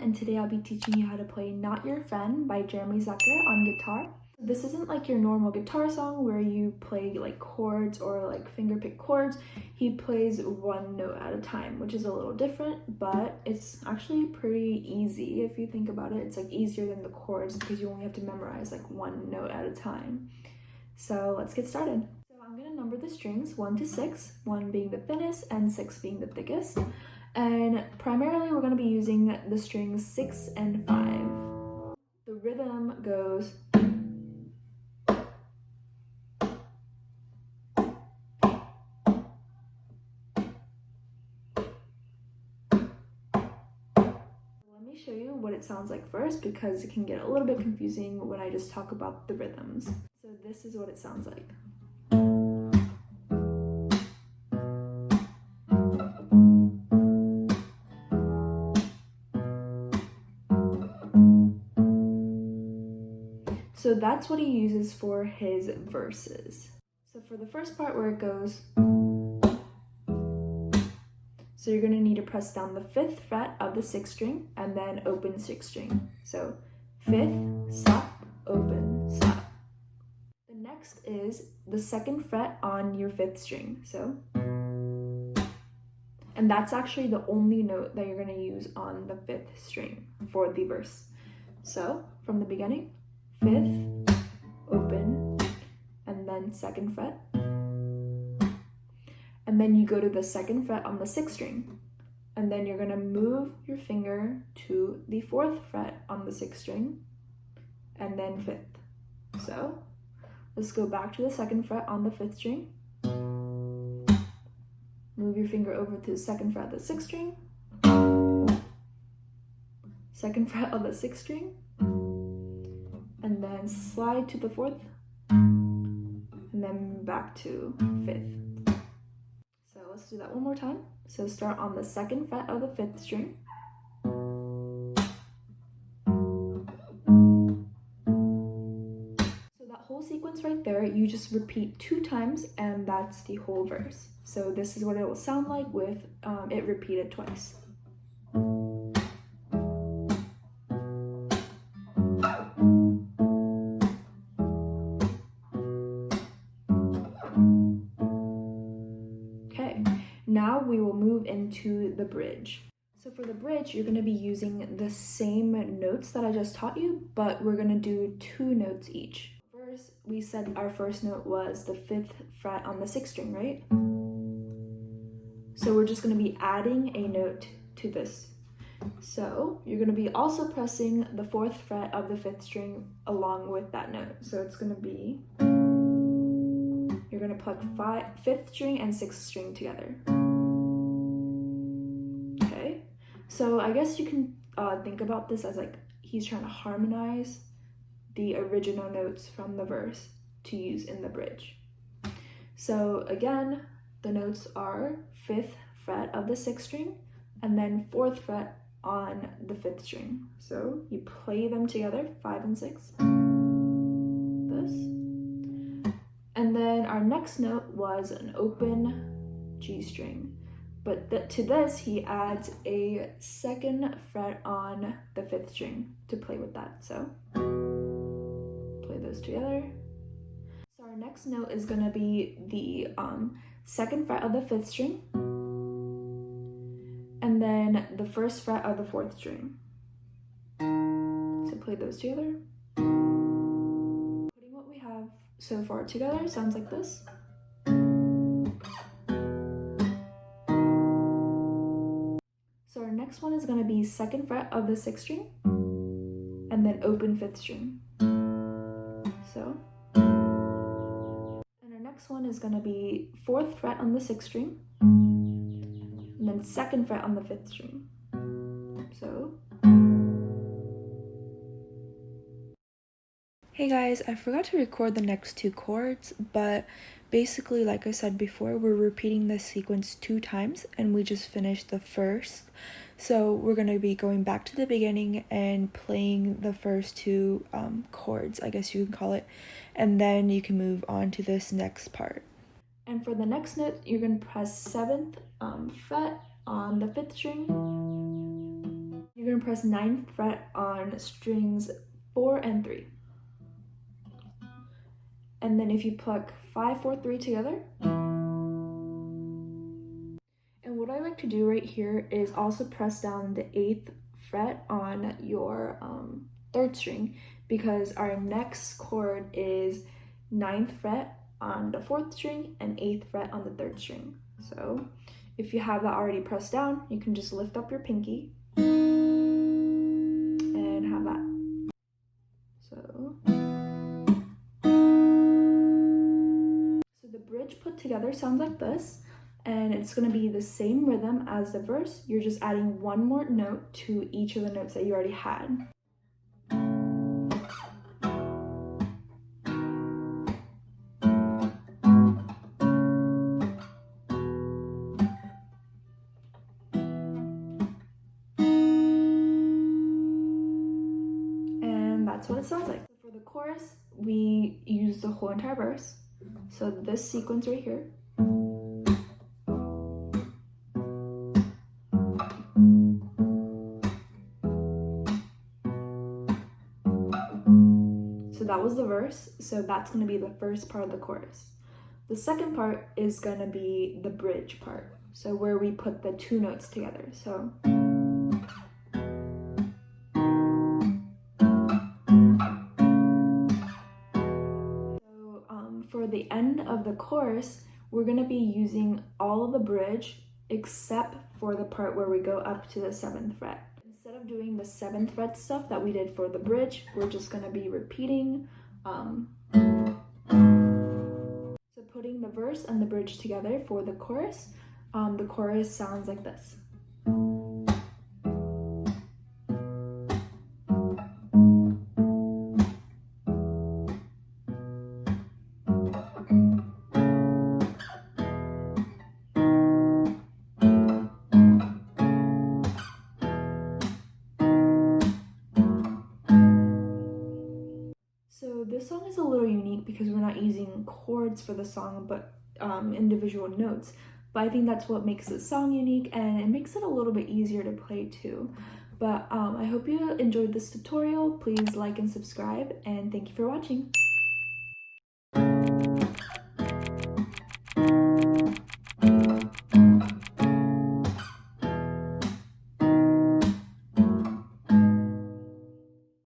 and today I'll be teaching you how to play Not Your Friend by Jeremy Zucker on guitar. This isn't like your normal guitar song where you play like chords or like fingerpick chords. He plays one note at a time, which is a little different, but it's actually pretty easy if you think about it. It's like easier than the chords because you only have to memorize like one note at a time. So let's get started. So I'm gonna number the strings 1 to 6, 1 being the thinnest and 6 being the thickest. And primarily we're gonna be using the strings 6 and 5. The rhythm goes Let me show you what it sounds like first because it can get a little bit confusing when I just talk about the rhythms. So this is what it sounds like. So that's what he uses for his verses. So for the first part where it goes, so you're going to need to press down the 5th fret of the 6th string and then open 6th string. So 5th, stop, open, stop. The next is the 2nd fret on your 5th string. So, and that's actually the only note that you're going to use on the 5th string for the verse. So from the beginning, 5th, open, and then 2nd fret. And then you go to the 2nd fret on the 6th string. And then you're gonna move your finger to the 4th fret on the 6th string, and then 5th. So let's go back to the 2nd fret on the 5th string. Move your finger over to the 2nd fret of the 6th string. 2nd fret on the 6th string. And then slide to the 4th. And then back to 5th. So let's do that one more time. So start on the 2nd fret of the 5th string. So that whole sequence right there, you just repeat 2 times and that's the whole verse. So this is what it will sound like with it repeated twice. Now we will move into the bridge. So for the bridge, you're going to be using the same notes that I just taught you, but we're going to do 2 notes each. First, we said our first note was the 5th fret on the 6th string, right? So we're just going to be adding a note to this. So you're going to be also pressing the 4th fret of the 5th string along with that note. So it's going to be, you're going to plug 5th string and 6th string together. Okay, so I guess you can think about this as like he's trying to harmonize the original notes from the verse to use in the bridge. So again, the notes are 5th fret of the 6th string and then 4th fret on the 5th string. So you play them together, 5 and 6. This. And then our next note was an open G string. But to this, he adds a 2nd fret on the 5th string to play with that. So play those together. So our next note is going to be the 2nd fret of the 5th string. And then the 1st fret of the 4th string. So play those together. Putting what we have so far together sounds like this. So our next one is going to be 2nd fret of the 6th string and then open 5th string. So, and our next one is going to be 4th fret on the 6th string and then 2nd fret on the 5th string. So, hey guys, I forgot to record the next 2 chords, but basically, like I said before, we're repeating this sequence 2 times and we just finished the first. So we're going to be going back to the beginning and playing the first 2 chords, I guess you can call it, and then you can move on to this next part. And for the next note, you're going to press 7th fret on the 5th string. You're going going to press 9th fret on strings 4 and 3. And then if you pluck 5, 4, 3 together. And what I like to do right here is also press down the 8th fret on your 3rd string, because our next chord is 9th fret on the 4th string and 8th fret on the 3rd string. So if you have that already pressed down, you can just lift up your pinky and have that. So the bridge put together sounds like this, and it's going to be the same rhythm as the verse. You're just adding one more note to each of the notes that you already had. And that's what it sounds like. For the chorus, we use the whole entire verse. So this sequence right here. So that was the verse, so that's going to be the first part of the chorus. The second part is going to be the bridge part, so where we put the 2 notes together. So for the end of the chorus, we're going to be using all of the bridge except for the part where we go up to the 7th fret. Instead of doing the 7th fret stuff that we did for the bridge, we're just going to be repeating. So putting the verse and the bridge together for the chorus sounds like this. So this song is a little unique because we're not using chords for the song, but individual notes. But I think that's what makes the song unique, and it makes it a little bit easier to play too. But I hope you enjoyed this tutorial. Please like and subscribe, and thank you for watching.